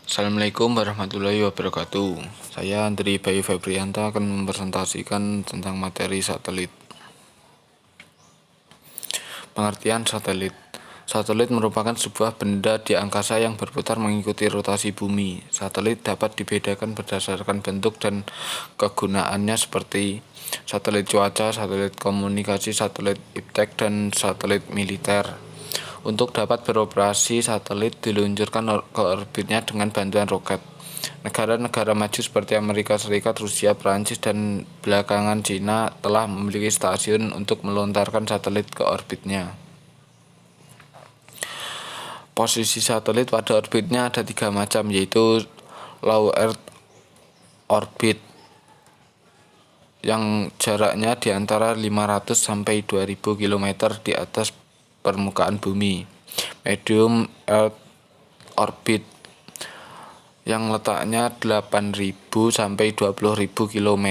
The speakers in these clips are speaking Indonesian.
Assalamualaikum warahmatullahi wabarakatuh. Saya Andri Bayu Febrianta akan mempresentasikan tentang materi satelit. Pengertian satelit. Satelit merupakan sebuah benda di angkasa yang berputar mengikuti rotasi bumi. Satelit dapat dibedakan berdasarkan bentuk dan kegunaannya seperti satelit cuaca, satelit komunikasi, satelit iptek, dan satelit militer. Untuk dapat beroperasi, satelit diluncurkan ke orbitnya dengan bantuan roket. Negara-negara maju seperti Amerika Serikat, Rusia, Prancis, dan belakangan Cina telah memiliki stasiun untuk melontarkan satelit ke orbitnya. Posisi satelit pada orbitnya ada 3 macam, yaitu low Earth orbit yang jaraknya di antara 500 sampai 2000 km di atas permukaan bumi. Medium Earth orbit yang letaknya 8.000 sampai 20.000 km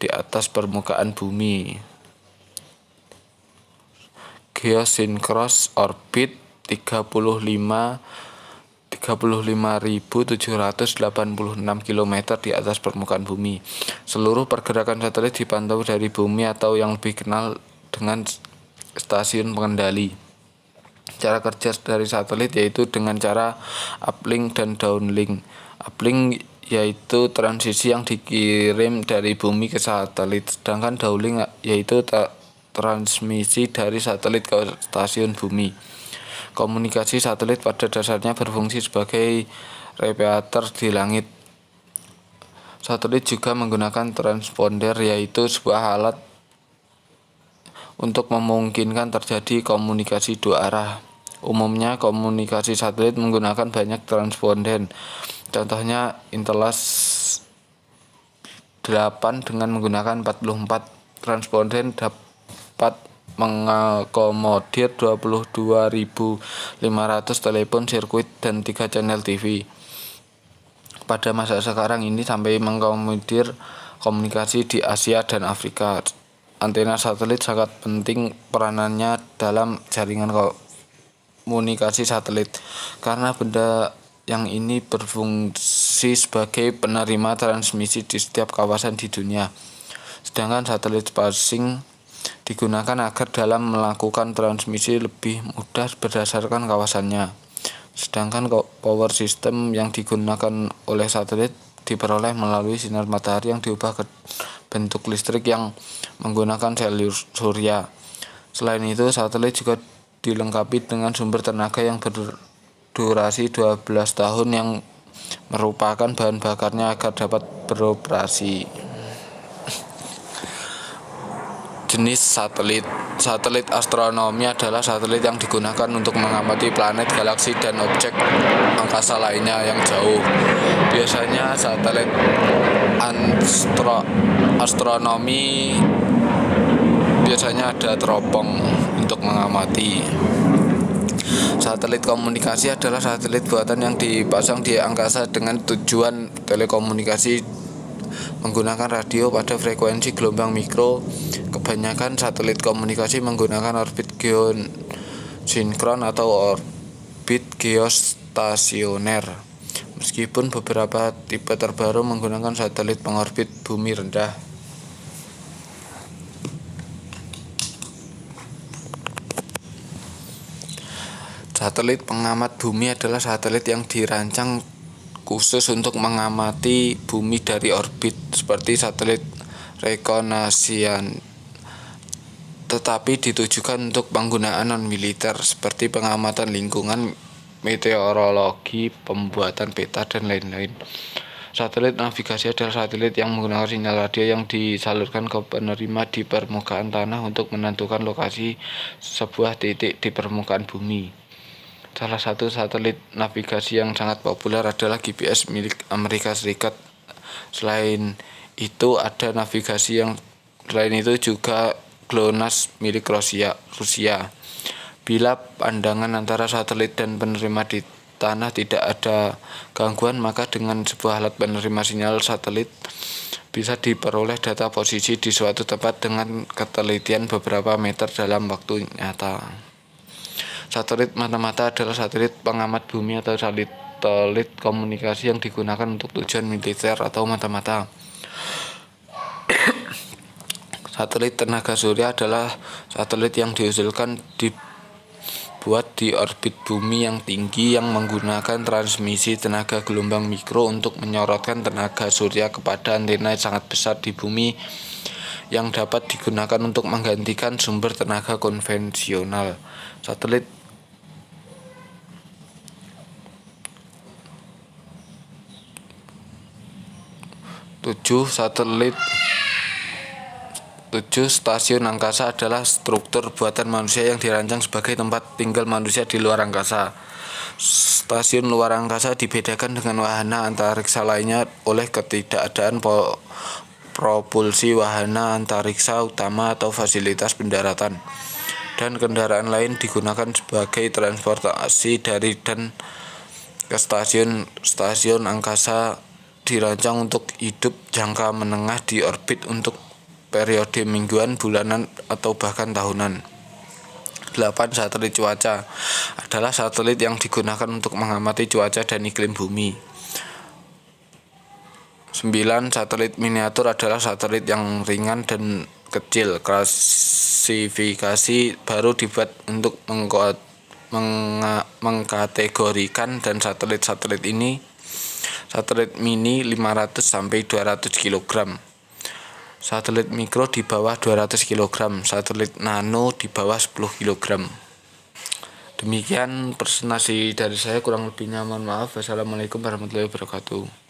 di atas permukaan bumi. Geosynchronous orbit 35.786 km di atas permukaan bumi. Seluruh pergerakan satelit dipantau dari bumi atau yang lebih dikenal dengan stasiun pengendali. Cara kerja dari satelit yaitu dengan cara uplink dan downlink. Uplink yaitu transisi yang dikirim dari bumi ke satelit, sedangkan downlink yaitu transmisi dari satelit ke stasiun bumi. Komunikasi satelit pada dasarnya berfungsi sebagai repeater di langit. Satelit juga menggunakan transponder, yaitu sebuah alat untuk memungkinkan terjadi komunikasi dua arah. Umumnya komunikasi satelit menggunakan banyak transponden. Contohnya Intelsat 8 dengan menggunakan 44 transponden dapat mengakomodir 22.500 telepon sirkuit dan 3 channel TV. Pada masa sekarang ini sampai mengakomodir komunikasi di Asia dan Afrika. Antena satelit sangat penting peranannya dalam jaringan komunikasi satelit, karena benda yang ini berfungsi sebagai penerima transmisi di setiap kawasan di dunia. Sedangkan satelit spacing digunakan agar dalam melakukan transmisi lebih mudah berdasarkan kawasannya. Sedangkan power system yang digunakan oleh satelit diperoleh melalui sinar matahari yang diubah ke bentuk listrik yang menggunakan sel surya. Selain itu, satelit juga dilengkapi dengan sumber tenaga yang berdurasi 12 tahun yang merupakan bahan bakarnya agar dapat beroperasi. Jenis satelit. Satelit astronomi adalah satelit yang digunakan untuk mengamati planet, galaksi, dan objek angkasa lainnya yang jauh. Biasanya satelit astronomi biasanya ada teropong untuk mengamati. Satelit komunikasi adalah satelit buatan yang dipasang di angkasa dengan tujuan telekomunikasi menggunakan radio pada frekuensi gelombang mikro. Kebanyakan satelit komunikasi menggunakan orbit geosinkron atau orbit geostasioner. Meskipun beberapa tipe terbaru menggunakan satelit pengorbit bumi rendah. Satelit pengamat bumi adalah satelit yang dirancang khusus untuk mengamati bumi dari orbit, seperti satelit rekonasian, tetapi ditujukan untuk penggunaan non-militer seperti pengamatan lingkungan, meteorologi, pembuatan peta, dan lain-lain. Satelit navigasi adalah satelit yang menggunakan sinyal radio yang disalurkan ke penerima di permukaan tanah untuk menentukan lokasi sebuah titik di permukaan bumi. Salah satu satelit navigasi yang sangat populer adalah GPS milik Amerika Serikat. Selain itu ada navigasi yang selain itu juga GLONASS milik Rusia. Bila pandangan antara satelit dan penerima di tanah tidak ada gangguan, maka dengan sebuah alat penerima sinyal satelit bisa diperoleh data posisi di suatu tempat dengan ketelitian beberapa meter dalam waktu nyata. Satelit mata-mata adalah satelit pengamat bumi atau satelit komunikasi yang digunakan untuk tujuan militer atau mata-mata. Satelit tenaga surya adalah satelit yang diusulkan dibuat di orbit bumi yang tinggi yang menggunakan transmisi tenaga gelombang mikro untuk menyorotkan tenaga surya kepada antena sangat besar di bumi yang dapat digunakan untuk menggantikan sumber tenaga konvensional. Satelit 7. Stasiun angkasa adalah struktur buatan manusia yang dirancang sebagai tempat tinggal manusia di luar angkasa. Stasiun luar angkasa dibedakan dengan wahana antariksa lainnya oleh ketidakadaan propulsi wahana antariksa utama atau fasilitas pendaratan, dan kendaraan lain digunakan sebagai transportasi dari dan ke stasiun. Stasiun angkasa dirancang untuk hidup jangka menengah di orbit untuk periode mingguan, bulanan, atau bahkan tahunan. 8. Satelit cuaca adalah satelit yang digunakan untuk mengamati cuaca dan iklim bumi. 9. Satelit miniatur adalah satelit yang ringan dan kecil. Klasifikasi baru dibuat untuk mengkategorikan dan satelit-satelit ini. Satelit mini 500 sampai 200 kg. Satelit mikro di bawah 200 kg, satelit nano di bawah 10 kg. Demikian presentasi dari saya, kurang lebihnya mohon maaf. Wassalamualaikum warahmatullahi wabarakatuh.